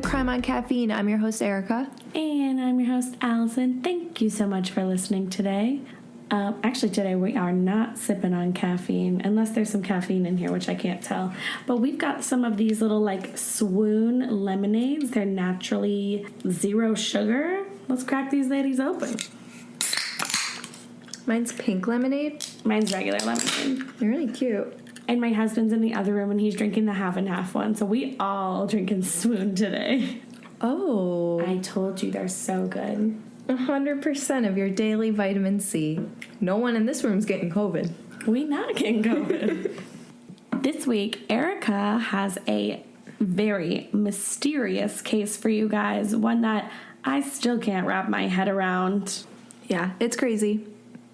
Crime on Caffeine. I'm your host, Erika. And I'm your host, Allison. Thank you so much for listening today. Actually, today we are not sipping on caffeine, unless there's some caffeine in here, which I can't tell. But we've got some of these little, swoon lemonades. They're naturally zero sugar. Let's crack these ladies open. Mine's pink lemonade. Mine's regular lemonade. They're really cute. And my husband's in the other room, and he's drinking the half and half one. So we all drinking swoon today. Oh. I told you they're so good. 100% of your daily vitamin C. No one in this room's getting COVID. We not getting COVID. This week, Erika has a very mysterious case for you guys. One that I still can't wrap my head around. Yeah, it's crazy.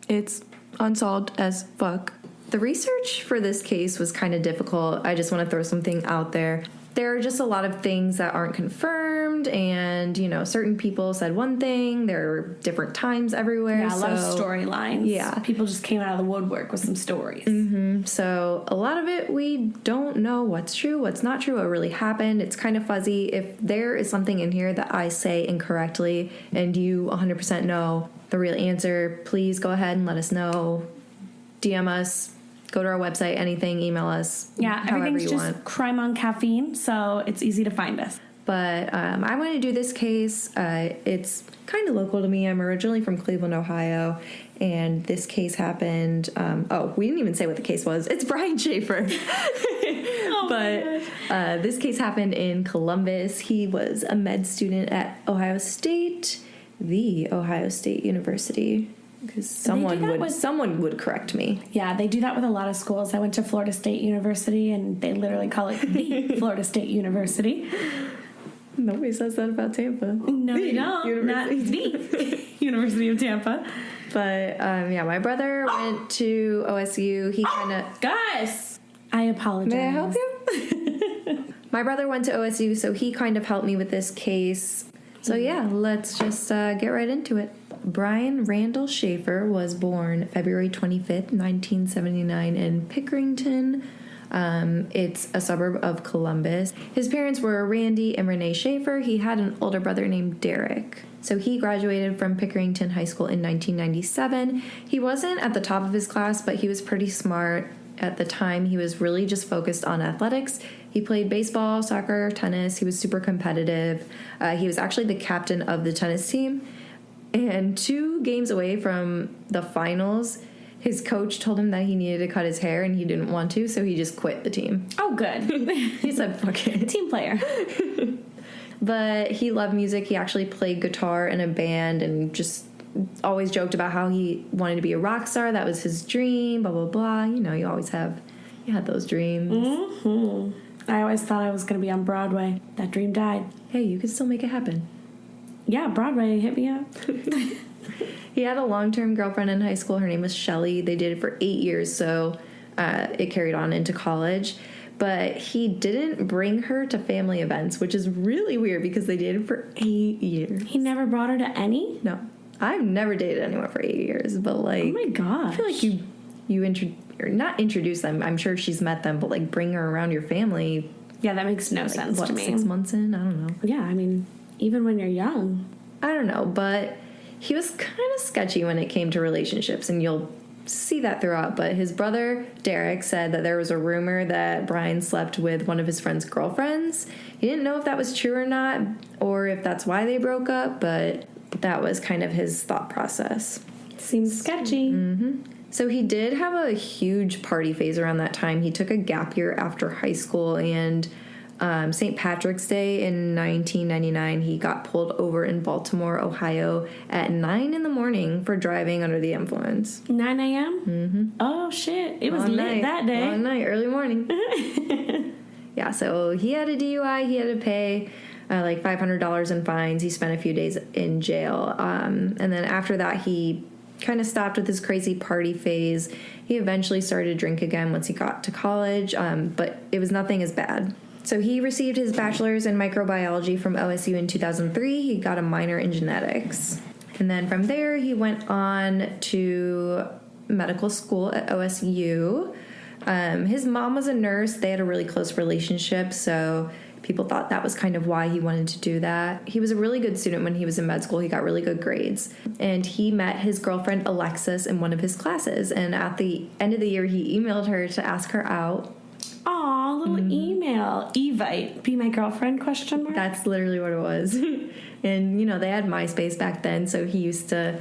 It's unsolved as fuck. The research for this case was kind of difficult. I just want to throw something out there. There are just a lot of things that aren't confirmed, and, certain people said one thing. There are different times everywhere. Yeah, a lot of storylines. Yeah. People just came out of the woodwork with some stories. Mm-hmm. So a lot of it, we don't know what's true, what's not true, what really happened. It's kind of fuzzy. If there is something in here that I say incorrectly and you 100% know the real answer, please go ahead and let us know. DM us. Go to our website, anything, email us. Yeah, everything's just want. Crime on Caffeine, so it's easy to find us. But I want to do this case. It's kind of local to me. I'm originally from Cleveland, Ohio, and this case happened. We didn't even say what the case was. It's Brian Shaffer. But this case happened in Columbus. He was a med student at Ohio State, the Ohio State University. Because someone would correct me. Yeah, they do that with a lot of schools. I went to Florida State University, and they literally call it the Florida State University. Nobody says that about Tampa. No, they don't. Not the University of Tampa. But, my brother went to OSU. He kind of... Guys! I apologize. May I help you? My brother went to OSU, so he kind of helped me with this case. So, let's just get right into it. Brian Randall Shaffer was born February 25th, 1979 in Pickerington. It's a suburb of Columbus. His parents were Randy and Renee Shaffer. He had an older brother named Derek. So he graduated from Pickerington High School in 1997. He wasn't at the top of his class, but he was pretty smart. At the time, he was really just focused on athletics. He played baseball, soccer, tennis. He was super competitive. He was actually the captain of the tennis team. And 2 games away from the finals, his coach told him that he needed to cut his hair, and he didn't want to, so he just quit the team. Oh, good. He said, fuck it. Team player. But he loved music. He actually played guitar in a band and just always joked about how he wanted to be a rock star. That was his dream, blah, blah, blah. You always had those dreams. Mm-hmm. I always thought I was going to be on Broadway. That dream died. Hey, you could still make it happen. Yeah, Broadway, hit me up. He had a long-term girlfriend in high school. Her name was Shelly. They did it for 8 years, so it carried on into college. But he didn't bring her to family events, which is really weird because they dated for 8 years. He never brought her to any? No. I've never dated anyone for 8 years, but, oh my gosh. I feel like you not introduce them. I'm sure she's met them, but, bring her around your family. Yeah, that makes no sense to me. 6 months in? I don't know. Yeah, I mean... Even when you're young. I don't know, but he was kind of sketchy when it came to relationships, and you'll see that throughout. But his brother, Derek, said that there was a rumor that Brian slept with one of his friend's girlfriends. He didn't know if that was true or not, or if that's why they broke up, but that was kind of his thought process. Seems sketchy. Mm-hmm. So he did have a huge party phase around that time. He took a gap year after high school, and... St. Patrick's Day in 1999, he got pulled over in Baltimore, Ohio at 9 in the morning for driving under the influence. 9 a.m.? Mm-hmm. Oh, shit. It was Long lit night. that day. Long night, early morning. Yeah, so he had a DUI. He had to pay $500 in fines. He spent a few days in jail. And then after that, he kind of stopped with his crazy party phase. He eventually started to drink again once he got to college, but it was nothing as bad. So he received his bachelor's in microbiology from OSU in 2003. He got a minor in genetics. And then from there, he went on to medical school at OSU. His mom was a nurse. They had a really close relationship, so people thought that was kind of why he wanted to do that. He was a really good student when he was in med school. He got really good grades. And he met his girlfriend Alexis in one of his classes. And at the end of the year, he emailed her to ask her out. Aw, little email. Evite. Be my girlfriend, question mark? That's literally what it was. And, they had MySpace back then, so he used to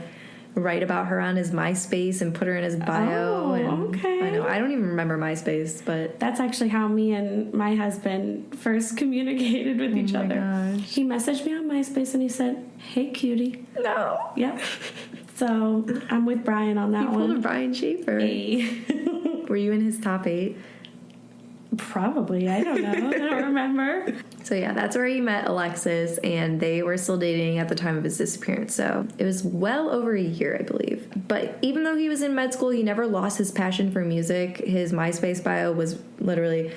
write about her on his MySpace and put her in his bio. Okay. I know. I don't even remember MySpace, but... That's actually how me and my husband first communicated with each other. Gosh. He messaged me on MySpace and he said, "Hey, cutie." No. Yep. So I'm with Brian on that You one. pulled a Brian Shaffer. Hey. Were you in his top 8? Probably. I don't know. I don't remember. So yeah, that's where he met Alexis, and they were still dating at the time of his disappearance. So it was well over a year, I believe. But even though he was in med school, he never lost his passion for music. His MySpace bio was literally,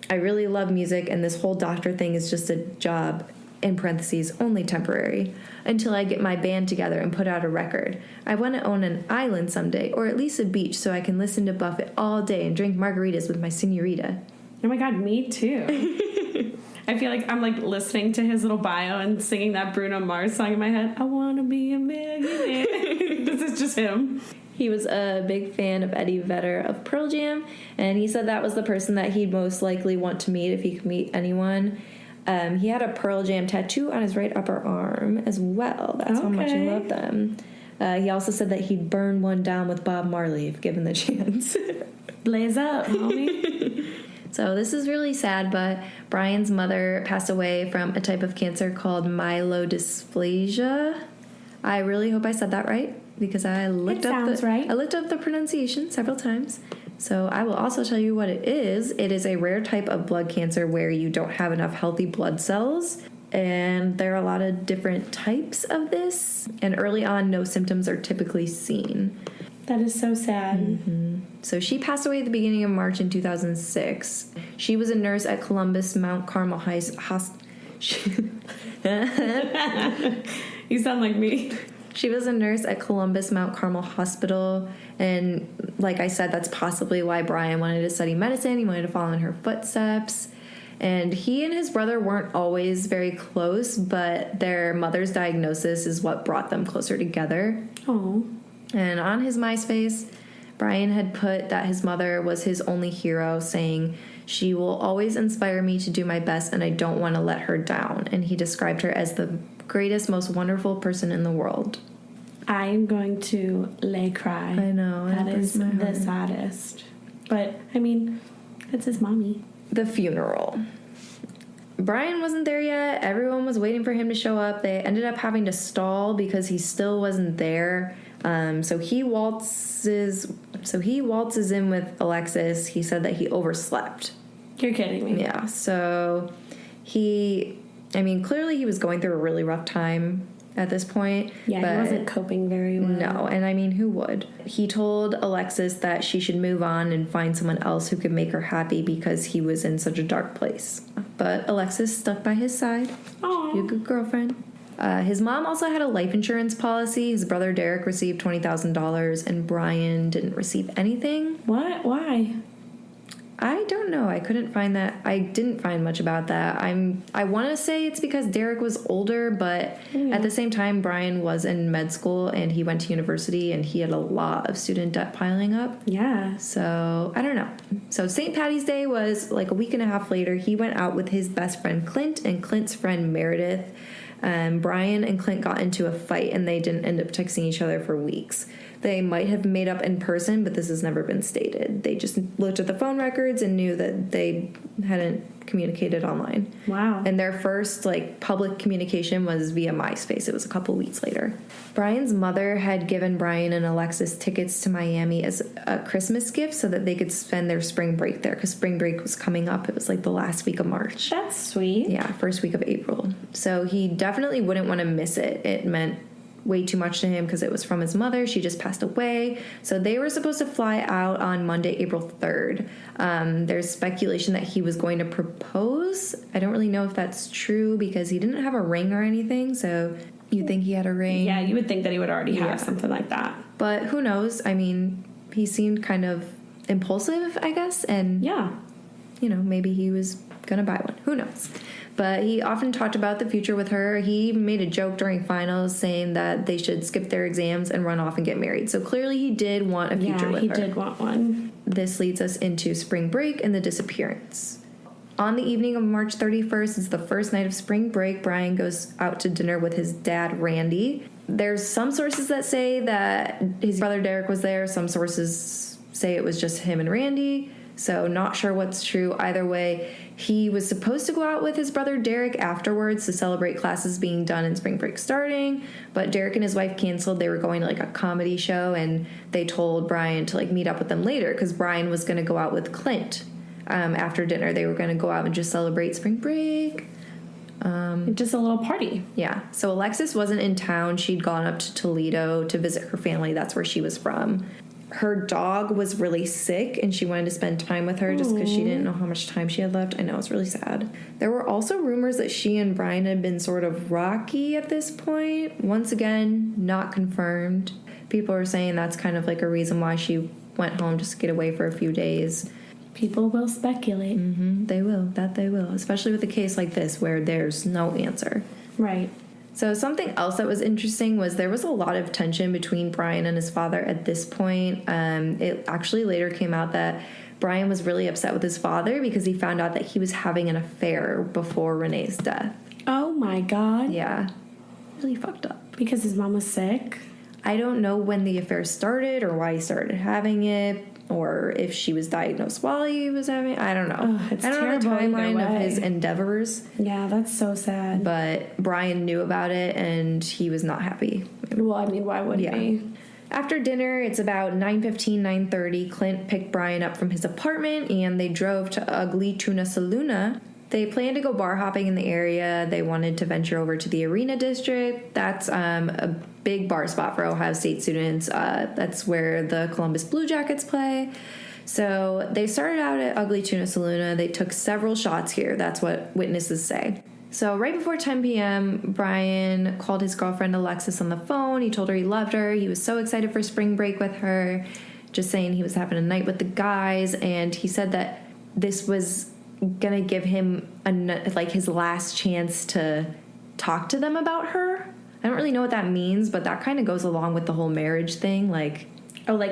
"I really love music, and this whole doctor thing is just a job, in parentheses, only temporary, until I get my band together and put out a record. I want to own an island someday, or at least a beach, so I can listen to Buffett all day and drink margaritas with my senorita." Oh my God, me too. I feel like I'm listening to his little bio and singing that Bruno Mars song in my head. I want to be a millionaire. This is just him. He was a big fan of Eddie Vedder of Pearl Jam, and he said that was the person that he'd most likely want to meet if he could meet anyone. He had a Pearl Jam tattoo on his right upper arm as well. That's how much he loved them. He also said that he'd burn one down with Bob Marley if given the chance. Blaze up, homie. So this is really sad, but Brian's mother passed away from a type of cancer called myelodysplasia. I really hope I said that right, because I looked up the pronunciation several times. So I will also tell you what it is. It is a rare type of blood cancer where you don't have enough healthy blood cells. And there are a lot of different types of this. And early on, no symptoms are typically seen. That is so sad. Mm-hmm. So she passed away at the beginning of March in 2006. She was a nurse at Columbus Mount Carmel You sound like me. She was a nurse at Columbus Mount Carmel Hospital, and like I said, that's possibly why Brian wanted to study medicine. He wanted to follow in her footsteps. And he and his brother weren't always very close, but their mother's diagnosis is what brought them closer together. Oh. And on his MySpace, Brian had put that his mother was his only hero, saying, "She will always inspire me to do my best, and I don't want to let her down." And he described her as the greatest, most wonderful person in the world. I am going to cry. I know. That is the saddest. But, I mean, it's his mommy. The funeral. Brian wasn't there yet. Everyone was waiting for him to show up. They ended up having to stall because he still wasn't there. So he waltzes in with Alexis. He said that he overslept. You're kidding me. Yeah. So clearly he was going through a really rough time at this point. Yeah, he wasn't coping very well. No, and who would? He told Alexis that she should move on and find someone else who could make her happy because he was in such a dark place. But Alexis stuck by his side. Aww. You're a good girlfriend. His mom also had a life insurance policy. His brother Derek received $20,000, and Brian didn't receive anything. What? Why? I don't know. I couldn't find that. I didn't find much about that. I want to say it's because Derek was older, but at the same time, Brian was in med school and he went to university and he had a lot of student debt piling up. Yeah. So I don't know. So St. Patty's Day was like a week and a half later. He went out with his best friend Clint and Clint's friend Meredith. Brian and Clint got into a fight and they didn't end up texting each other for weeks. They might have made up in person, but this has never been stated. They just looked at the phone records and knew that they hadn't communicated online. Wow. And their first public communication was via MySpace. It was a couple weeks later. Brian's mother had given Brian and Alexis tickets to Miami as a Christmas gift so that they could spend their spring break there, because spring break was coming up. It was the last week of March. That's sweet. Yeah, first week of April. So he definitely wouldn't want to miss it. It meant way too much to him because it was from his mother. She just passed away. So they were supposed to fly out on Monday, April 3rd. There's speculation that he was going to propose. I don't really know if that's true because he didn't have a ring or anything. So you'd think he had a ring. Yeah, you would think that he would already have something like that. But who knows? He seemed kind of impulsive, I guess. And, yeah, maybe he was gonna buy one. Who knows? But he often talked about the future with her. He made a joke during finals saying that they should skip their exams and run off and get married. So clearly he did want a future with her. Yeah, he did want one. This leads us into spring break and the disappearance. On the evening of March 31st, it's the first night of spring break. Brian goes out to dinner with his dad, Randy. There's some sources that say that his brother Derek was there. Some sources say it was just him and Randy. So not sure what's true. Either way, he was supposed to go out with his brother Derek afterwards to celebrate classes being done and spring break starting. But Derek and his wife canceled. They were going to like a comedy show, and they told Brian to like meet up with them later because Brian was going to go out with Clint after dinner. They were going to go out and just celebrate spring break. Just a little party. Yeah. So Alexis wasn't in town. She'd gone up to Toledo to visit her family. That's where she was from. Her dog was really sick, and she wanted to spend time with her just because she didn't know how much time she had left. I know, it's really sad. There were also rumors that she and Brian had been sort of rocky at this point. Once again, not confirmed. People are saying that's kind of like a reason why she went home, just to get away for a few days. People will speculate. They will. That they will. Especially with a case like this where there's no answer. Right. So something else that was interesting was there was a lot of tension between Brian and his father at this point. It actually later came out that Brian was really upset with his father because he found out that he was having an affair before Renee's death. Oh my God. Yeah. Really fucked up. Because his mom was sick? I don't know when the affair started or why he started having it, or if she was diagnosed while he was having it. I don't know. Ugh, it's I don't know the terrible timeline either of his way. endeavors. Yeah, that's so sad. But Brian knew about it, and he was not happy. Well, I mean, why wouldn't he? After dinner, it's about 9:15, 9:30. Clint picked Brian up from his apartment, and they drove to Ugly Tuna Saloon. They planned to go bar hopping in the area. They wanted to venture over to the Arena District. That's a big bar spot for Ohio State students. That's where the Columbus Blue Jackets play. So they started out at Ugly Tuna Saloon. They took several shots here. That's what witnesses say. So right before 10 p.m., Brian called his girlfriend Alexis on the phone. He told her he loved her. He was so excited for spring break with her, just saying he was having a night with the guys. And he said that this was gonna give him his last chance to talk to them about her. I don't really know what that means, but that kind of goes along with the whole marriage thing. Like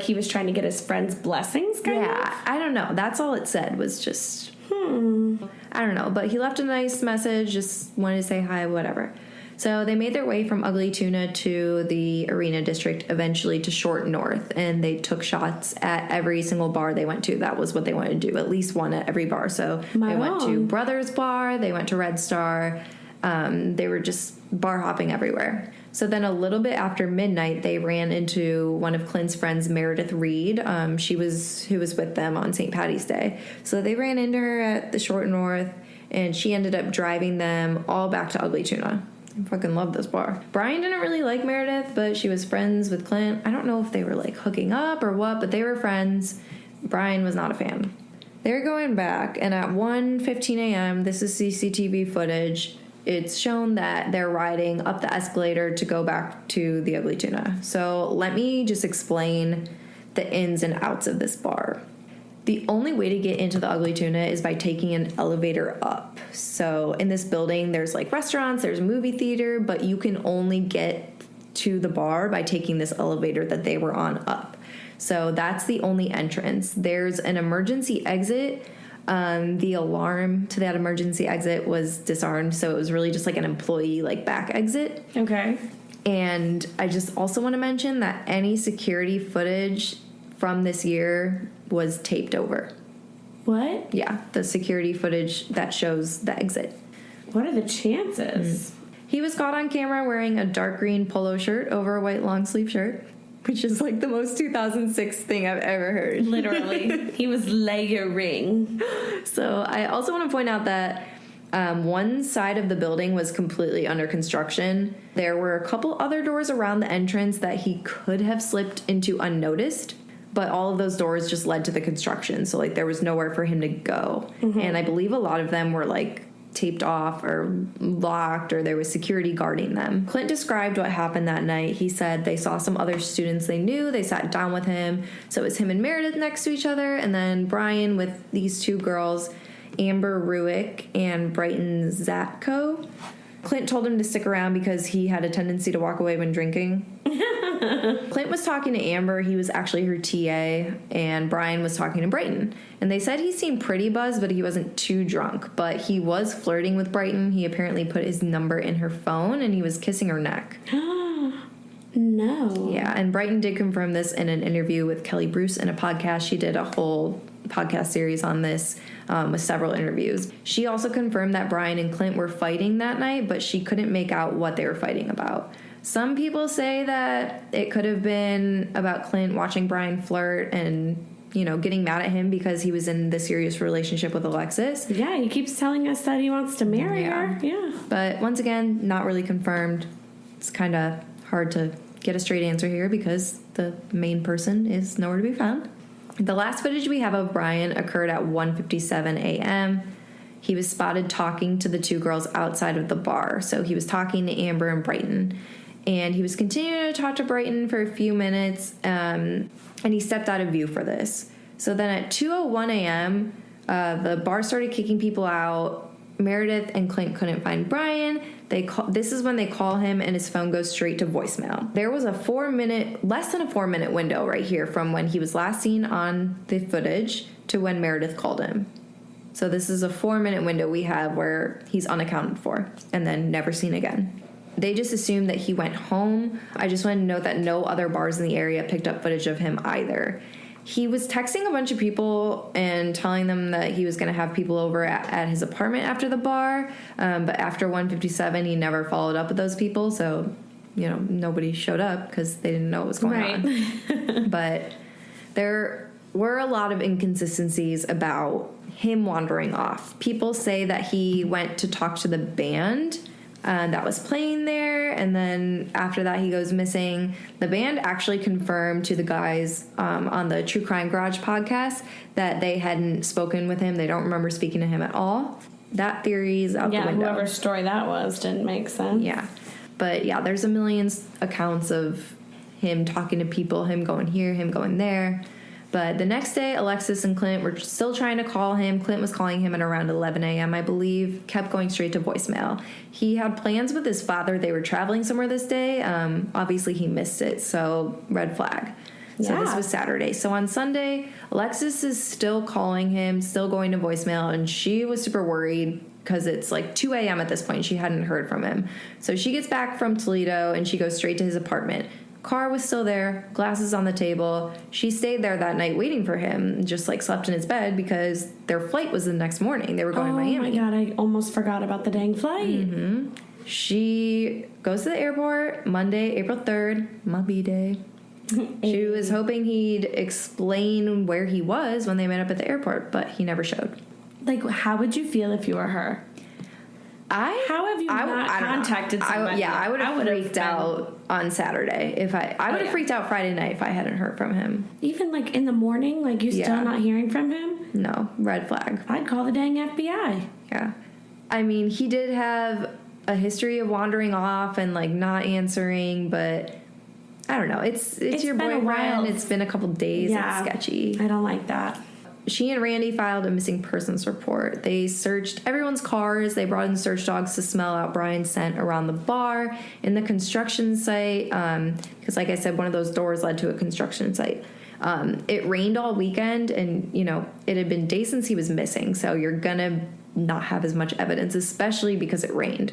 he was trying to get his friend's blessings, kind of? Yeah, I don't know. That's all it said was just, I don't know. But he left a nice message, just wanted to say hi, whatever. So they made their way from Ugly Tuna to the Arena District, eventually to Short North, and they took shots at every single bar they went to. That was what they wanted to do, at least one at every bar. So they went to Brothers Bar, they went to Red Star. They were just bar hopping everywhere. So then a little bit after midnight, they ran into one of Clint's friends, Meredith Reed. Who was with them on St. Patty's Day. So they ran into her at the Short North, and she ended up driving them all back to Ugly Tuna. I fucking love this bar. Brian didn't really like Meredith, but she was friends with Clint. I don't know if they were like hooking up or what, but they were friends. Brian was not a fan. They're going back, and at 1:15 a.m., this is CCTV footage. It's shown that they're riding up the escalator to go back to the Ugly Tuna. So let me just explain the ins and outs of this bar. The only way to get into the Ugly Tuna is by taking an elevator up. So in this building, there's like restaurants, there's a movie theater, but you can only get to the bar by taking this elevator that they were on up. So that's the only entrance. There's an emergency exit. The alarm to that emergency exit was disarmed, so it was really just like an employee like back exit. Okay. And I just also want to mention that any security footage from this year was taped over. What? Yeah, the security footage that shows the exit. What are the chances? He was caught on camera wearing a dark green polo shirt over a white long sleeve shirt, which is like the most 2006 thing I've ever heard. Literally. He was layering. So I also want to point out that one side of the building was completely under construction. There were a couple other doors around the entrance that he could have slipped into unnoticed, but all of those doors just led to the construction. So like there was nowhere for him to go. And I believe a lot of them were like taped off or locked, or there was security guarding them. Clint described what happened that night. He said they saw some other students they knew. They sat down with him. So it was him and Meredith next to each other, and then Brian with these two girls. Amber Ruick and Brighton Zatko. Clint told him to stick around because he had a tendency to walk away when drinking. Clint was talking to Amber. He was actually her TA, and Brian was talking to Brighton. And they said he seemed pretty buzzed, but he wasn't too drunk. But he was flirting with Brighton. He apparently put his number in her phone, and he was kissing her neck. No. Yeah, and Brighton did confirm this in an interview with Kelly Bruce in a podcast. She did a whole podcast series on this with several interviews. She also confirmed that Brian and Clint were fighting that night, but she couldn't make out what they were fighting about. Some people say that it could have been about Clint watching Brian flirt and, you know, getting mad at him because he was in this serious relationship with Alexis. Yeah, he keeps telling us that he wants to marry her. Yeah. But once again, not really confirmed. It's kind of hard to get a straight answer here because the main person is nowhere to be found. The last footage we have of Brian occurred at 1:57 a.m. He was spotted talking to the two girls outside of the bar. So he was talking to Amber and Brighton. And he was continuing to talk to Brighton for a few minutes, and he stepped out of view for this. So then at 2:01 a.m., the bar started kicking people out. Meredith and Clint couldn't find Brian. This is when they call him, and his phone goes straight to voicemail. There was less than a 4-minute window right here from when he was last seen on the footage to when Meredith called him. So this is a 4-minute window we have where he's unaccounted for and then never seen again. They just assumed that he went home. I just want to note that no other bars in the area picked up footage of him either. He was texting a bunch of people and telling them that he was going to have people over at his apartment after the bar. But after 1:57, he never followed up with those people. So, you know, nobody showed up because they didn't know what was going on. But there were a lot of inconsistencies about him wandering off. People say that he went to talk to the band that was playing there, and then after that he goes missing. The band actually confirmed to the guys on the True Crime Garage podcast that they hadn't spoken with him. They don't remember speaking to him at all. That theory is out the window. Yeah, whoever's story that was didn't make sense. Yeah. But yeah, there's a million accounts of him talking to people, him going here, him going there. But the next day, Alexis and Clint were still trying to call him. Clint was calling him at around 11 a.m., I believe, kept going straight to voicemail. He had plans with his father. They were traveling somewhere this day. Obviously, he missed it, so red flag. So this was Saturday. So on Sunday, Alexis is still calling him, still going to voicemail, and she was super worried because it's like 2 a.m. at this point. She hadn't heard from him. So she gets back from Toledo, and she goes straight to his apartment. Car was still there, glasses on the table. She stayed there that night waiting for him, just like slept in his bed because their flight was the next morning. They were going to Miami. Oh my God, I almost forgot about the dang flight. Mm-hmm. She goes to the airport Monday, April 3rd, my B-Day. She was hoping he'd explain where he was when they met up at the airport, but he never showed. Like, how would you feel if you were her? How have you not contacted somebody? I would have freaked out on Saturday if I would have freaked out Friday night if I hadn't heard from him. Even like in the morning, like you still not hearing from him? No, red flag. I'd call the dang FBI. Yeah. I mean, he did have a history of wandering off and like not answering, but I don't know. It's your boyfriend. It's been a couple days. Yeah, it's sketchy. I don't like that. She and Randy filed a missing persons report. They searched everyone's cars. They brought in search dogs to smell out Brian's scent around the bar, in the construction site, because like I said, one of those doors led to a construction site. It rained all weekend, and, you know, it had been days since he was missing, so you're gonna not have as much evidence, especially because it rained.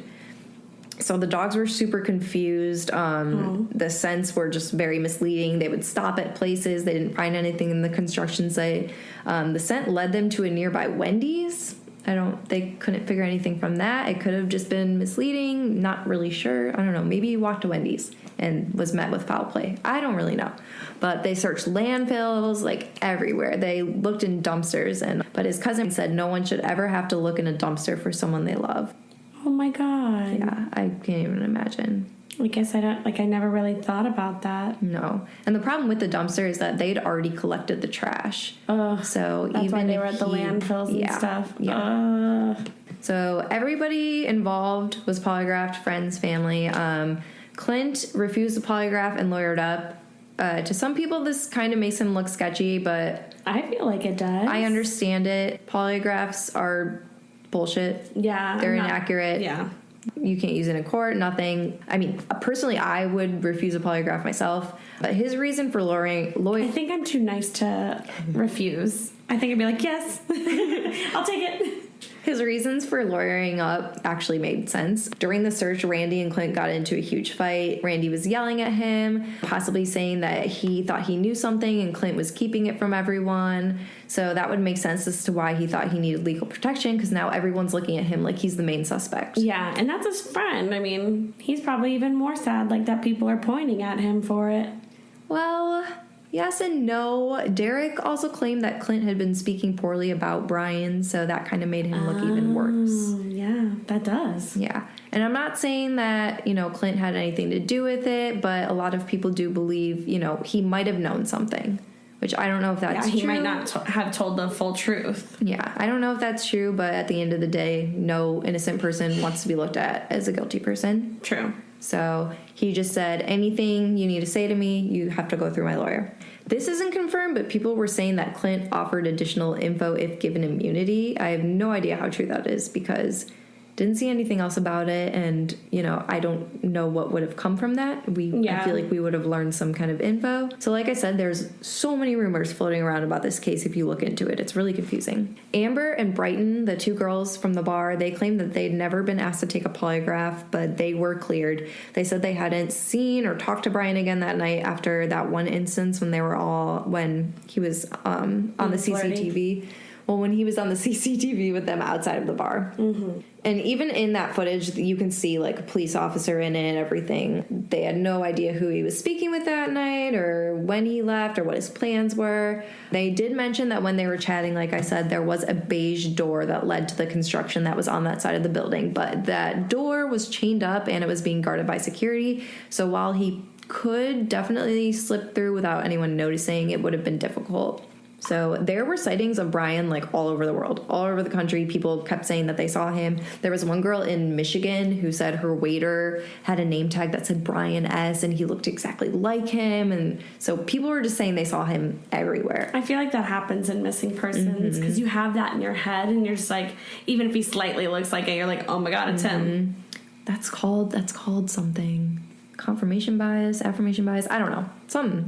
So the dogs were super confused. The scents were just very misleading. They would stop at places. They didn't find anything in the construction site. The scent led them to a nearby Wendy's. They couldn't figure anything from that. It could have just been misleading. Not really sure. I don't know. Maybe he walked to Wendy's and was met with foul play. I don't really know. But they searched landfills, like everywhere. They looked in dumpsters, but his cousin said no one should ever have to look in a dumpster for someone they love. Oh my God. Yeah, I can't even imagine. I guess I never really thought about that. No. And the problem with the dumpster is that they'd already collected the trash. So that's even why they if were at the landfills and stuff. Yeah. So everybody involved was polygraphed, friends, family. Clint refused the polygraph and lawyered up. To some people, this kind of makes him look sketchy, but I feel like it does. I understand it. Polygraphs are bullshit. Yeah. They're inaccurate. Yeah. You can't use it in court, nothing. I mean, personally, I would refuse a polygraph myself. But his reason for luring I think I'm too nice to refuse. I think I'd be like, yes, I'll take it. His reasons for lawyering up actually made sense. During the search, Randy and Clint got into a huge fight. Randy was yelling at him, possibly saying that he thought he knew something and Clint was keeping it from everyone. So that would make sense as to why he thought he needed legal protection, because now everyone's looking at him like he's the main suspect. Yeah, and that's his friend. I mean, he's probably even more sad like that people are pointing at him for it. Well, yes and no. Derek also claimed that Clint had been speaking poorly about Brian, so that kind of made him look even worse. Yeah, that does. Yeah. And I'm not saying that, Clint had anything to do with it, but a lot of people do believe, he might have known something, which I don't know if that's true. Yeah, he might not have told the full truth. Yeah, I don't know if that's true, but at the end of the day, no innocent person wants to be looked at as a guilty person. True. So he just said, anything you need to say to me, you have to go through my lawyer. This isn't confirmed, but people were saying that Clint offered additional info if given immunity. I have no idea how true that is because didn't see anything else about it, and I don't know what would have come from that. I feel like we would have learned some kind of info. So like I said, there's so many rumors floating around about this case if you look into it. It's really confusing. Amber and Brighton, the two girls from the bar, they claimed that they'd never been asked to take a polygraph, but they were cleared. They said they hadn't seen or talked to Brian again that night after that one instance when he was on the CCTV. Well, when he was on the CCTV with them outside of the bar. Mm-hmm. And even in that footage, you can see like a police officer in it and everything. They had no idea who he was speaking with that night or when he left or what his plans were. They did mention that when they were chatting, like I said, there was a beige door that led to the construction that was on that side of the building. But that door was chained up and it was being guarded by security. So while he could definitely slip through without anyone noticing, it would have been difficult. So there were sightings of Brian like all over the world, all over the country. People kept saying that they saw him. There was one girl in Michigan who said her waiter had a name tag that said Brian S. and he looked exactly like him. And so people were just saying they saw him everywhere. I feel like that happens in missing persons because you have that in your head and you're just like, even if he slightly looks like it, you're like, oh my God, it's him. That's called something. Confirmation bias, affirmation bias. I don't know.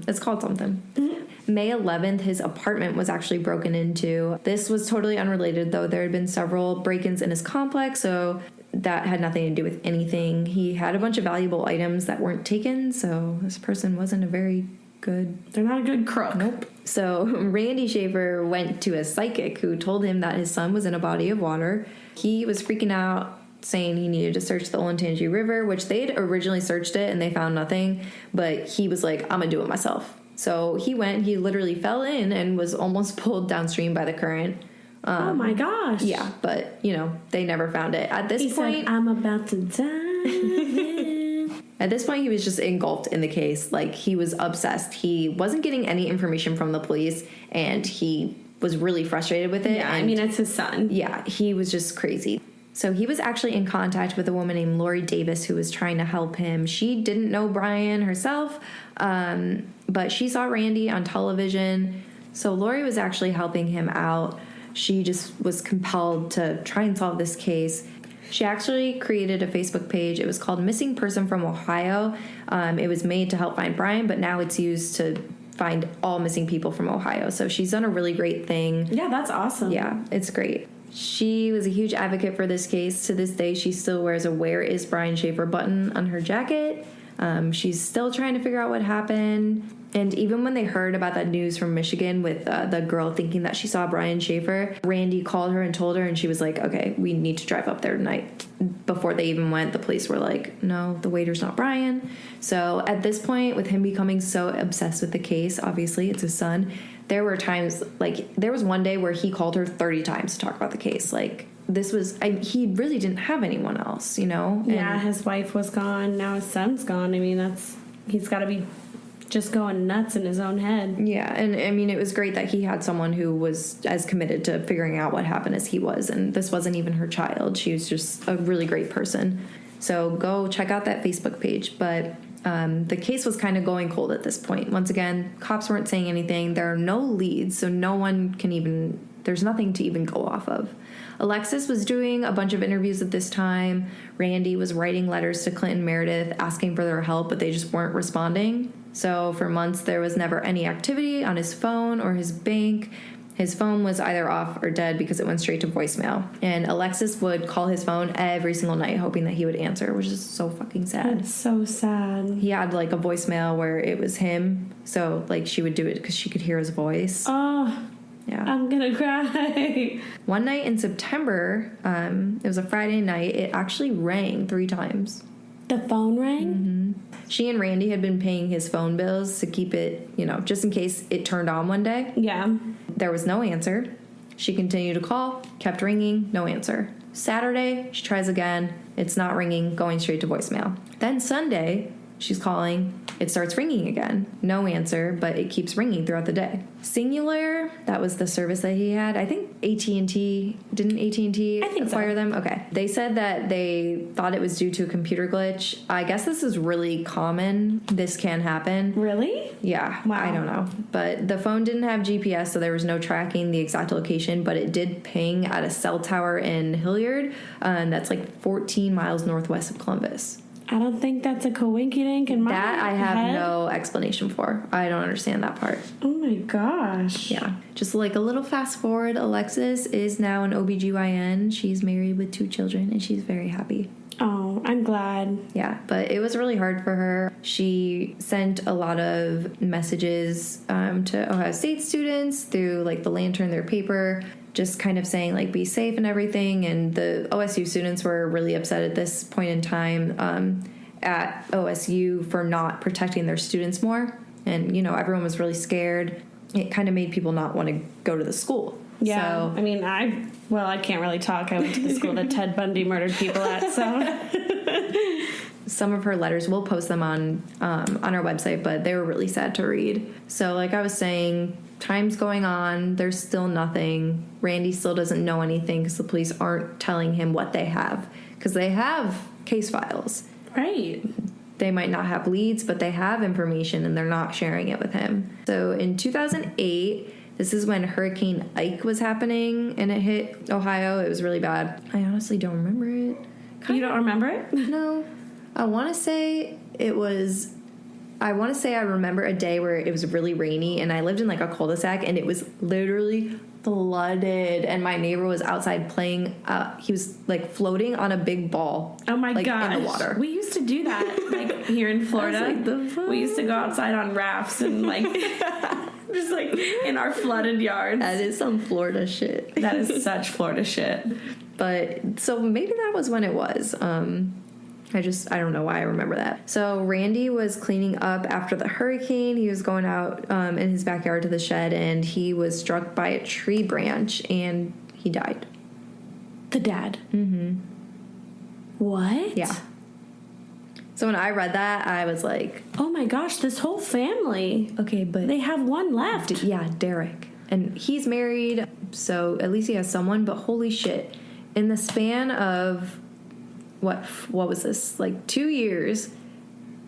It's called something. Mm-hmm. May 11th, his apartment was actually broken into. This was totally unrelated, though. There had been several break-ins in his complex, so that had nothing to do with anything. He had a bunch of valuable items that weren't taken, so this person wasn't a very good... They're not a good crook. Nope. So Randy Shaffer went to a psychic who told him that his son was in a body of water. He was freaking out, saying he needed to search the Olentangy River, which they'd originally searched it and they found nothing, but he was like, I'm gonna do it myself. So he literally fell in and was almost pulled downstream by the current. Oh my gosh. Yeah, but, they never found it. At this point... He said, I'm about to die. At this point, he was just engulfed in the case. Like, he was obsessed. He wasn't getting any information from the police, and he was really frustrated with it. Yeah, and it's his son. Yeah, he was just crazy. So he was actually in contact with a woman named Lori Davis who was trying to help him. She didn't know Brian herself, but she saw Randy on television. So Lori was actually helping him out. She just was compelled to try and solve this case. She actually created a Facebook page. It was called Missing Person from Ohio. It was made to help find Brian, but now it's used to find all missing people from Ohio. So she's done a really great thing. Yeah, that's awesome. Yeah, it's great. She was a huge advocate for this case. To this day, she still wears a "Where is Brian Shaffer" button on her jacket. She's still trying to figure out what happened. And even when they heard about that news from Michigan with the girl thinking that she saw Brian Shaffer, Randy called her and told her, and she was like, okay, we need to drive up there tonight. Before they even went, the police were like, no, the waiter's not Brian. So at this point, with him becoming so obsessed with the case, obviously it's his son, there were times, like, there was one day where he called her 30 times to talk about the case. Like, this was, he really didn't have anyone else, And yeah, his wife was gone. Now his son's gone. He's got to be just going nuts in his own head. Yeah, and it was great that he had someone who was as committed to figuring out what happened as he was. And this wasn't even her child. She was just a really great person. So go check out that Facebook page. But The case was kind of going cold at this point. Once again, cops weren't saying anything. There are no leads, so no one can even, there's nothing to even go off of. Alexis was doing a bunch of interviews at this time. Randy was writing letters to Clint and Meredith asking for their help, but they just weren't responding. So for months, there was never any activity on his phone or his bank. His phone was either off or dead because it went straight to voicemail. And Alexis would call his phone every single night hoping that he would answer, which is so fucking sad. That's so sad. He had like a voicemail where it was him. So like she would do it because she could hear his voice. Oh, yeah. I'm gonna cry. One night in September, it was a Friday night, it actually rang 3 times. The phone rang? Mm-hmm. She and Randy had been paying his phone bills to keep it, just in case it turned on one day. Yeah. There was no answer. She continued to call, kept ringing, no answer. Saturday, she tries again. It's not ringing, going straight to voicemail. Then Sunday, she's calling. It starts ringing again. No answer, but it keeps ringing throughout the day. Singular, that was the service that he had. I think AT&T, didn't AT&T acquire them? Okay. They said that they thought it was due to a computer glitch. I guess this is really common. This can happen. Really? Yeah. Wow. I don't know. But the phone didn't have GPS, so there was no tracking the exact location, but it did ping at a cell tower in Hilliard, and that's like 14 miles northwest of Columbus. I don't think that's a coinkydink in my That I have head. no explanation for. I don't understand that part. Oh my gosh. Yeah. Just like a little fast forward, Alexis is now an OBGYN. She's married with 2 children, and she's very happy. Oh, I'm glad. Yeah, but it was really hard for her. She sent a lot of messages to Ohio State students through like the Lantern, their paper, just kind of saying like be safe and everything. And the OSU students were really upset at this point in time at OSU for not protecting their students more. And, everyone was really scared. It kind of made people not want to go to the school. Yeah. So, I mean, I can't really talk. I went to the school that Ted Bundy murdered people at, so. some of her letters, we'll post them on our website, but they were really sad to read. So like I was saying, time's going on. There's still nothing. Randy still doesn't know anything because the police aren't telling him what they have. Because they have case files. Right. They might not have leads, but they have information and they're not sharing it with him. So in 2008, this is when Hurricane Ike was happening and it hit Ohio. It was really bad. I honestly don't remember it. You don't remember it? No. I want to say I remember a day where it was really rainy and I lived in like a cul-de-sac and it was literally flooded and my neighbor was outside playing. He was like floating on a big ball. Oh my gosh. In the water. We used to do that like here in Florida. Like, the fuck? We used to go outside on rafts and like just like in our flooded yards. That is some Florida shit. That is such Florida shit. But so maybe that was when it was. I don't know why I remember that. So Randy was cleaning up after the hurricane. He was going out in his backyard to the shed and he was struck by a tree branch and he died. The dad? Mm-hmm. What? Yeah. So when I read that, I was like, oh my gosh, this whole family. okay, but they have one left. Yeah, Derek. And he's married, so at least he has someone, but holy shit. In the span of what was this? Like 2 years,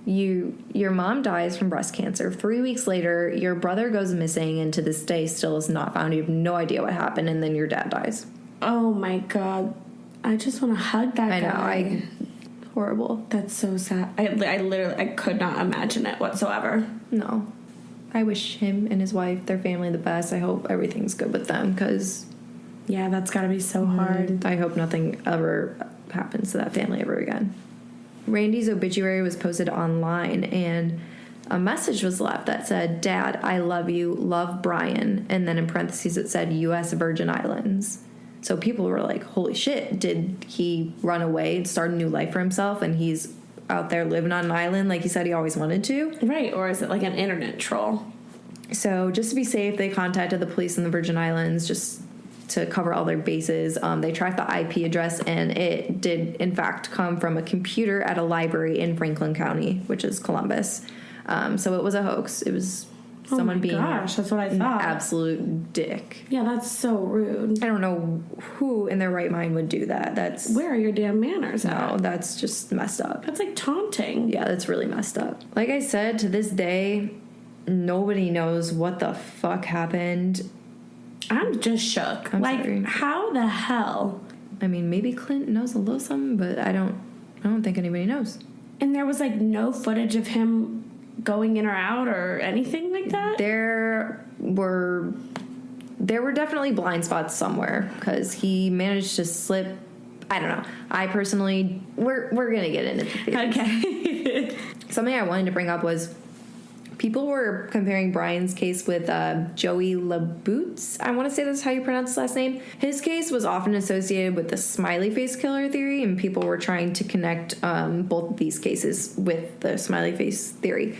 your mom dies from breast cancer. 3 weeks later, your brother goes missing and to this day still is not found. You have no idea what happened, and then your dad dies. Oh my god. I just want to hug that guy. Horrible. That's so sad. I could not imagine it whatsoever. No. I wish him and his wife, their family, the best. I hope everything's good with them, because yeah, that's got to be so hard. I hope nothing ever happens to that family ever again. Randy's obituary was posted online, and a message was left that said, "Dad, I love you, love Brian," and then in parentheses it said U.S. Virgin Islands. So people were like, holy shit, did he run away and start a new life for himself and he's out there living on an island like he said he always wanted to? Right, or is it like an internet troll? So just to be safe, they contacted the police in the Virgin Islands just to cover all their bases. They tracked the IP address, and it did, in fact, come from a computer at a library in Franklin County, which is Columbus. So it was a hoax. It was Someone being gosh, that's what I an thought. absolute dick. Yeah, that's so rude. I don't know who in their right mind would do that. That's Where are your damn manners at? no, that's just messed up. That's like taunting. Yeah, that's really messed up. Like I said, to this day, nobody knows what the fuck happened. I'm just shook. I'm like, sorry. how the hell? I mean, maybe Clint knows a little something, but I don't think anybody knows. And there was like no footage of him going in or out or anything like that? There were definitely blind spots somewhere because he managed to slip. I don't know. I personally, we're gonna get into the Okay. Something I wanted to bring up was people were comparing Brian's case with Joey LaBoots. I want to say that's how you pronounce his last name. His case was often associated with the smiley face killer theory, and people were trying to connect both of these cases with the smiley face theory.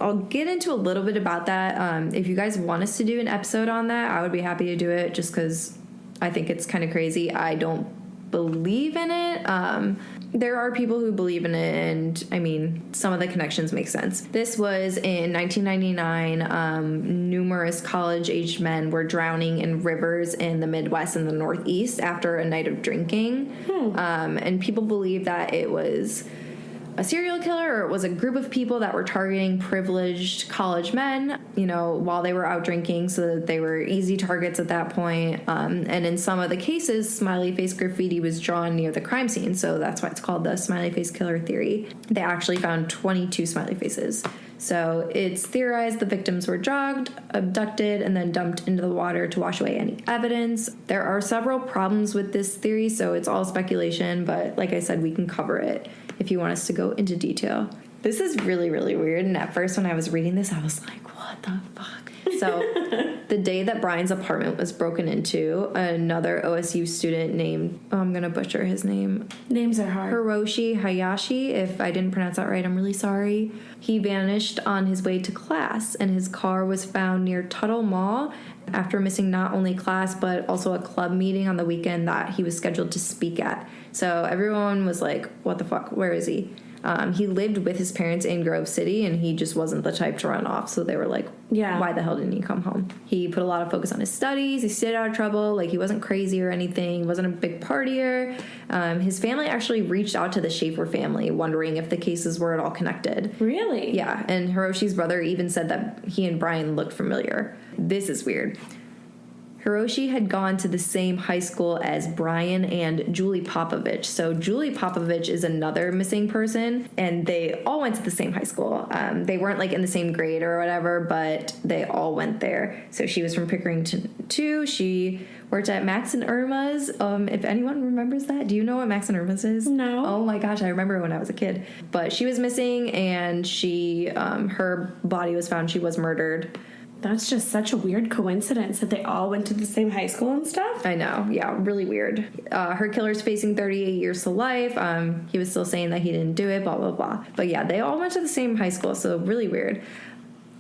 I'll get into a little bit about that. If you guys want us to do an episode on that, I would be happy to do it just because I think it's kind of crazy. I don't believe in it. There are people who believe in it, and I mean, some of the connections make sense. This was in 1999. Numerous college-aged men were drowning in rivers in the Midwest and the Northeast after a night of drinking. And people believe that it was a serial killer or it was a group of people that were targeting privileged college men, you know, while they were out drinking, so that they were easy targets at that point. And in some of the cases, smiley face graffiti was drawn near the crime scene, so that's why it's called the smiley face killer theory. They actually found 22 smiley faces. So it's theorized the victims were drugged, abducted, and then dumped into the water to wash away any evidence. There are several problems with this theory, so it's all speculation, but like I said, we can cover it if you want us to go into detail. This is really, really weird, and at first when I was reading this, I was like, what the fuck? So the day that Brian's apartment was broken into, another OSU student named, I'm going to butcher his name. Names are hard. Hiroshi Hayashi, if I didn't pronounce that right, I'm really sorry. He vanished on his way to class, and his car was found near Tuttle Mall after missing not only class, but also a club meeting on the weekend that he was scheduled to speak at. So everyone was like, what the fuck? Where is he? He lived with his parents in Grove City, and he just wasn't the type to run off. So they were like, yeah, why the hell didn't he come home? He put a lot of focus on his studies. He stayed out of trouble. Like, he wasn't crazy or anything. He wasn't a big partier. His family actually reached out to the Shaffer family, wondering if the cases were at all connected. Really? Yeah, and Hiroshi's brother even said that he and Brian looked familiar. This is weird. Hiroshi had gone to the same high school as Brian and Julie Popovich. So Julie Popovich is another missing person, and they all went to the same high school. They weren't like in the same grade or whatever, but they all went there. So she was from Pickerington too. She worked at Max and Irma's. If anyone remembers that, do you know what Max and Irma's is? No. Oh my gosh, I remember when I was a kid. But she was missing, and she, her body was found. She was murdered. That's just such a weird coincidence that they all went to the same high school and stuff. I know. Yeah, really weird. Her killer's facing 38 years to life. He was still saying that he didn't do it, blah, blah, blah. But yeah, they all went to the same high school, so really weird.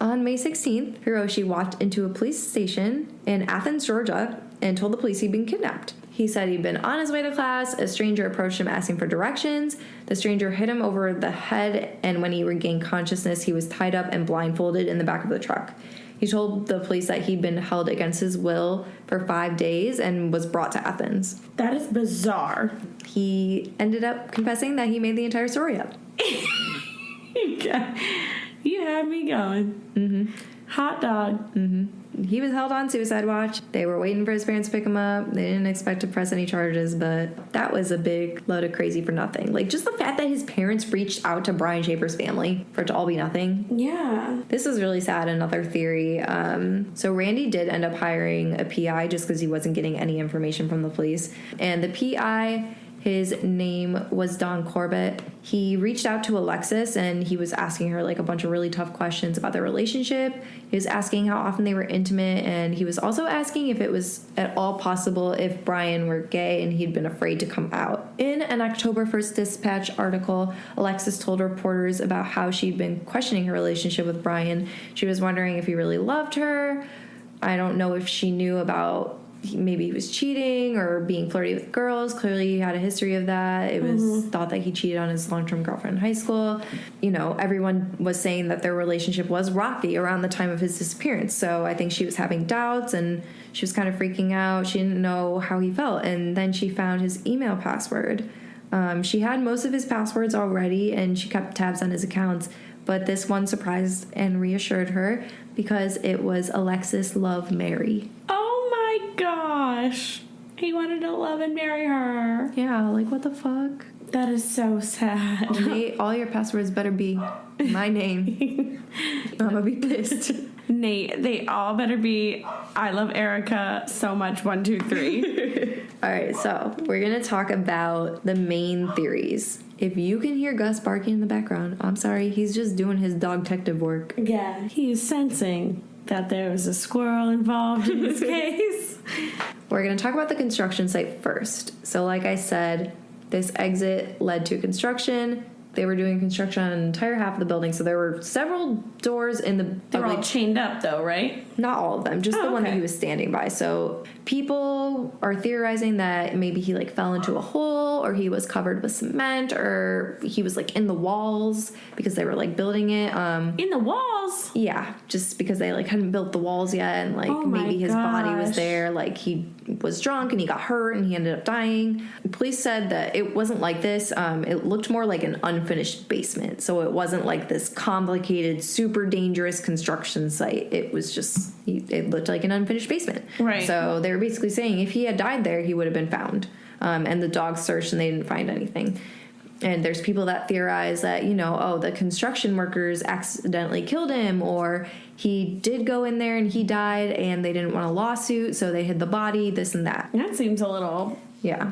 On May 16th, Hiroshi walked into a police station in Athens, Georgia, and told the police he'd been kidnapped. He said he'd been on his way to class. A stranger approached him asking for directions. The stranger hit him over the head, and when he regained consciousness, he was tied up and blindfolded in the back of the truck. He told the police that he'd been held against his will for 5 days and was brought to Athens. That is bizarre. He ended up confessing that he made the entire story up. You had me going. Mm-hmm. Hot dog. Mm-hmm. He was held on suicide watch. They were waiting for his parents to pick him up. They didn't expect to press any charges, but that was a big load of crazy for nothing. Like, just the fact that his parents reached out to Brian Shaffer's family for it to all be nothing. Yeah. This is really sad. Another theory. So Randy did end up hiring a PI just because he wasn't getting any information from the police. And the PI, his name was Don Corbett. He reached out to Alexis, and he was asking her like a bunch of really tough questions about their relationship. He was asking how often they were intimate, and he was also asking if it was at all possible if Brian were gay and he'd been afraid to come out. In an October 1st Dispatch article, Alexis told reporters about how she'd been questioning her relationship with Brian. She was wondering if he really loved her. I don't know if she knew about maybe he was cheating or being flirty with girls. Clearly he had a history of that. It was thought that he cheated on his long-term girlfriend in high school. You know, everyone was saying that their relationship was rocky around the time of his disappearance. So I think she was having doubts and she was kind of freaking out. She didn't know how he felt. And then she found his email password. She had most of his passwords already and she kept tabs on his accounts. But this one surprised and reassured her because it was Alexis Love Mary. Oh my gosh. He wanted to love and marry her. Yeah, like what the fuck? That is so sad. Nate, all your passwords better be my name. I'm gonna be pissed. Nate, they all better be I love Erika so much 1, 2, 3. All right, so we're gonna talk about the main theories. If you can hear Gus barking in the background, I'm sorry, he's just doing his dog detective work. Yeah, he's sensing that there was a squirrel involved in this case. We're gonna talk about the construction site first. So like I said, this exit led to construction. They were doing construction on an entire half of the building, so there were several doors in the... They were all chained up, though, right? Not all of them, just the one that he was standing by. So people are theorizing that maybe he, like, fell into a hole, or he was covered with cement, or he was, like, in the walls because they were, like, building it. In the walls? Yeah, just because they, like, hadn't built the walls yet, and, like, maybe his body was there. Like, he was drunk, and he got hurt, and he ended up dying. Police said that it wasn't like this. It looked more like an unfinished basement. So it wasn't like this complicated, super dangerous construction site. It was just, it looked like an unfinished basement. Right. So they were basically saying if he had died there, he would have been found. And the dogs searched and they didn't find anything. And there's people that theorize that, you know, oh, the construction workers accidentally killed him, or he did go in there and he died and they didn't want a lawsuit, so they hid the body, this and that. That seems a little... Yeah.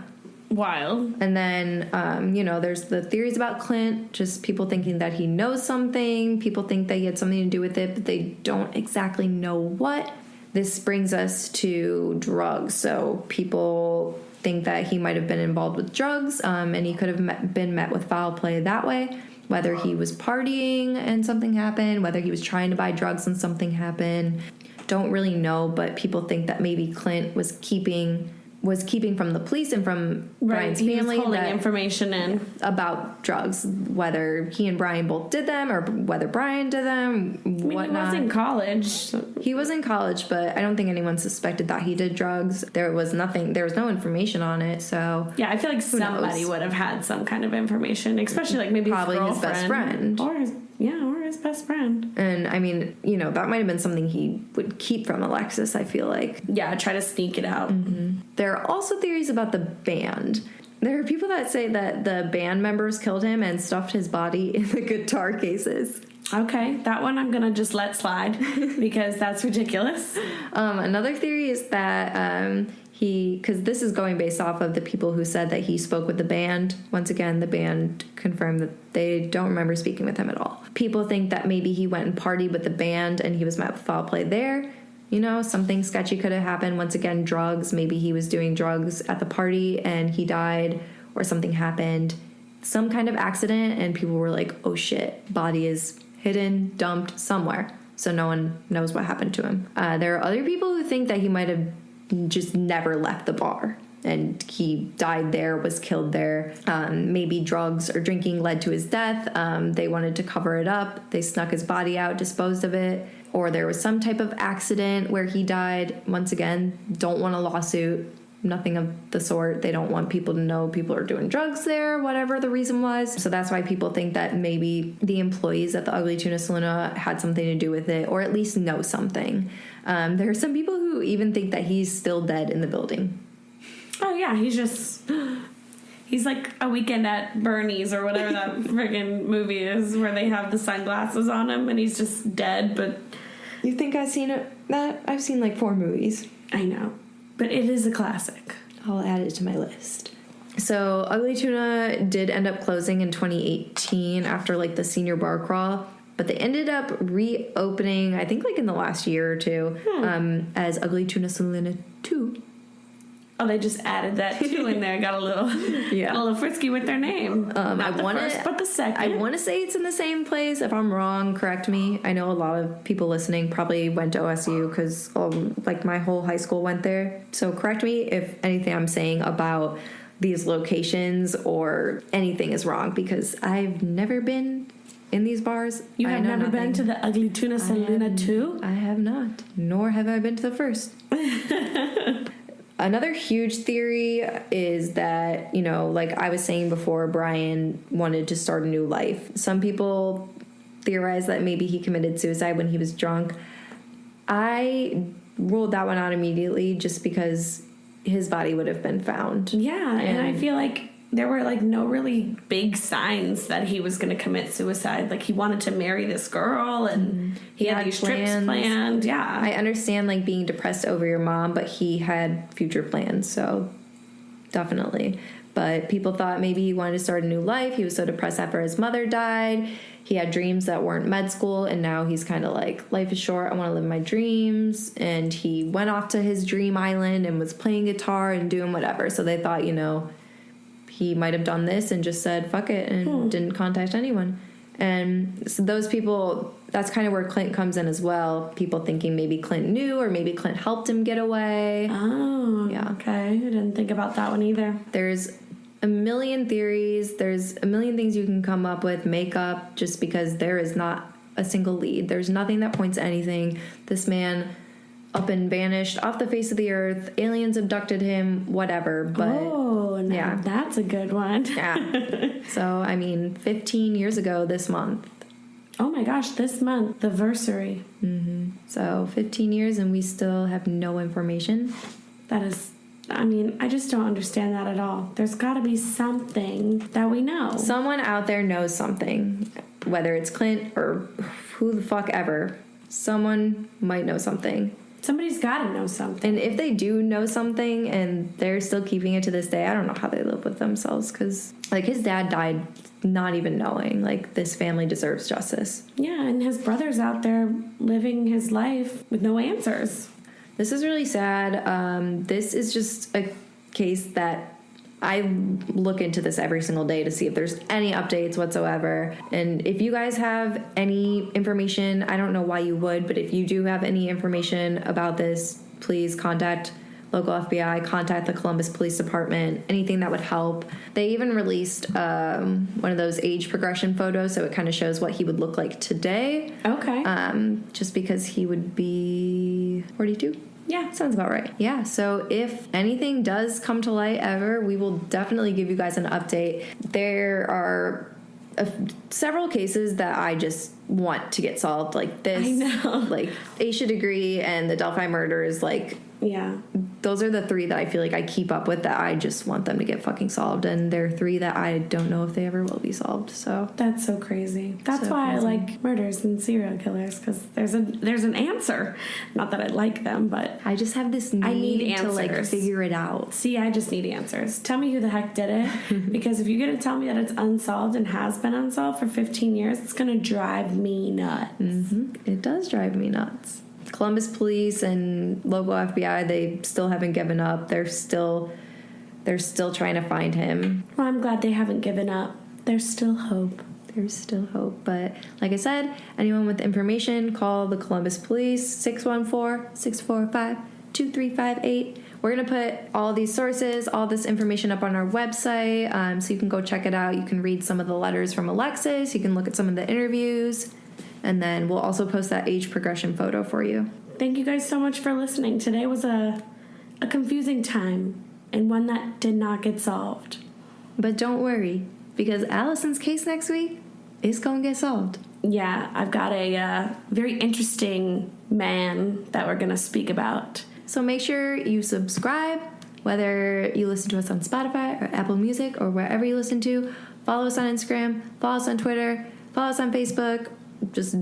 Wild. And then, you know, there's the theories about Clint, just people thinking that he knows something. People think that he had something to do with it, but they don't exactly know what. This brings us to drugs. So people think that he might have been involved with drugs, and he could have been met with foul play that way. Whether he was partying and something happened, whether he was trying to buy drugs and something happened. Don't really know, but people think that maybe Clint was keeping from the police and from Brian's family, was holding information in about drugs, whether he and Brian both did them or whether Brian did them, whatnot. He was in college. He was in college, but I don't think anyone suspected that he did drugs. There was no information on it, so... Yeah, I feel like somebody would have had some kind of information, especially like maybe probably his best friend. Or his best friend. And, I mean, you know, that might have been something he would keep from Alexis, I feel like. Yeah, try to sneak it out. Mm-hmm. There are also theories about the band. There are people that say that the band members killed him and stuffed his body in the guitar cases. Okay, that one I'm going to just let slide because that's ridiculous. Another theory is that because this is going based off of the people who said that he spoke with the band. Once again, the band confirmed that they don't remember speaking with him at all. People think that maybe he went and partied with the band and he was met with foul play there. You know, something sketchy could have happened. Once again, drugs. Maybe he was doing drugs at the party and he died, or something happened. Some kind of accident, and people were like, oh shit, body is hidden, dumped somewhere. So no one knows what happened to him. There are other people who think that he might have just never left the bar and he died there, was killed there. Maybe drugs or drinking led to his death. They wanted to cover it up. They snuck his body out, disposed of it. Or there was some type of accident where he died. Once again, don't want a lawsuit. Nothing of the sort. They don't want people to know people are doing drugs there, whatever the reason was. So that's why people think that maybe the employees at the Ugly Tuna Saloon had something to do with it, or at least know something. There are some people who even think that he's still dead in the building. Oh, yeah, he's like A Weekend at Bernie's or whatever that friggin' movie is where they have the sunglasses on him and he's just dead, but... You think I've seen that? I've seen like 4 movies. I know. But it is a classic. I'll add it to my list. So Ugly Tuna did end up closing in 2018 after like the senior bar crawl, but they ended up reopening, I think like in the last year or two, as Ugly Tuna Saloon 2. Oh, they just added that too in there. Got a little, Yeah. got a little frisky with their name. Not the first, but the second. I want to say it's in the same place. If I'm wrong, correct me. I know a lot of people listening probably went to OSU because like my whole high school went there. So correct me if anything I'm saying about these locations or anything is wrong, because I've never been in these bars. You have never been to the Ugly Tuna Saluna too? I have not. Nor have I been to the first. Another huge theory is that, you know, like I was saying before, Brian wanted to start a new life. Some people theorize that maybe he committed suicide when he was drunk. I ruled that one out immediately just because his body would have been found. Yeah, and I feel like there were like no really big signs that he was going to commit suicide. Like he wanted to marry this girl and he had these trips planned. Yeah. I understand like being depressed over your mom, but he had future plans, so definitely. But people thought maybe he wanted to start a new life. He was so depressed after his mother died. He had dreams that weren't med school, and now he's kind of like, life is short, I want to live my dreams. And he went off to his dream island and was playing guitar and doing whatever. So they thought, you know, he might have done this and just said fuck it and didn't contact anyone. And so those people, that's kind of where Clint comes in as well. People thinking maybe Clint knew, or maybe Clint helped him get away. Oh, yeah. Okay. I didn't think about that one either. There's a million theories. There's a million things you can come up with, make up, just because there is not a single lead. There's nothing that points to anything. This man up and vanished off the face of the earth. Aliens abducted him, whatever. But yeah, that's a good one. Yeah. So, I mean, 15 years ago this month. Oh my gosh, this month, the versary. Mm-hmm. So 15 years and we still have no information. That is, I mean, I just don't understand that at all. There's got to be something that we know. Someone out there knows something, whether it's Clint or who the fuck ever. Someone might know something. Somebody's got to know something. And if they do know something and they're still keeping it to this day, I don't know how they live with themselves, because, like, his dad died not even knowing. Like, this family deserves justice. Yeah, and his brother's out there living his life with no answers. This is really sad. This is just a case that I look into this every single day to see if there's any updates whatsoever. And if you guys have any information, I don't know why you would, but if you do have any information about this, please contact local FBI, contact the Columbus Police Department, anything that would help. They even released one of those age progression photos, so it kind of shows what he would look like today. Okay. Just because he would be 42. Yeah, sounds about right. Yeah, so if anything does come to light ever, we will definitely give you guys an update. There are several cases that I just want to get solved, like this. I know. Like Aisha Degree and the Delphi murders, like... Yeah. Those are the three that I feel like I keep up with that I just want them to get fucking solved. And there are three that I don't know if they ever will be solved. So that's so crazy. That's so why crazy. I like murders and serial killers, because there's an answer. Not that I like them, but I just have this need to like figure it out. See, I just need answers. Tell me who the heck did it. Because if you're going to tell me that it's unsolved and has been unsolved for 15 years, it's going to drive me nuts. Mm-hmm. It does drive me nuts. Columbus Police and local FBI, they still haven't given up. They're still trying to find him. Well, I'm glad they haven't given up. There's still hope. There's still hope. But like I said, anyone with information, call the Columbus Police, 614-645-2358. We're going to put all these sources, all this information up on our website, so you can go check it out. You can read some of the letters from Alexis. You can look at some of the interviews. And then we'll also post that age progression photo for you. Thank you guys so much for listening. Today was a confusing time, and one that did not get solved. But don't worry, because Allison's case next week is going to get solved. Yeah, I've got a very interesting man that we're going to speak about. So make sure you subscribe, whether you listen to us on Spotify or Apple Music or wherever you listen to. Follow us on Instagram, follow us on Twitter, follow us on Facebook. Just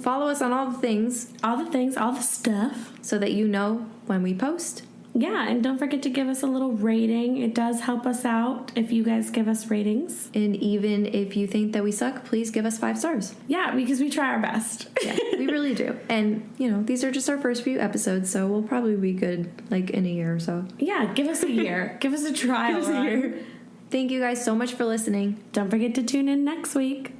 follow us on all the things. All the things, all the stuff. So that you know when we post. Yeah, and don't forget to give us a little rating. It does help us out if you guys give us ratings. And even if you think that we suck, please give us 5 stars. Yeah, because we try our best. Yeah, we really do. And, these are just our first few episodes, so we'll probably be good, in a year or so. Yeah, give us a year. Give us a trial run. Thank you guys so much for listening. Don't forget to tune in next week.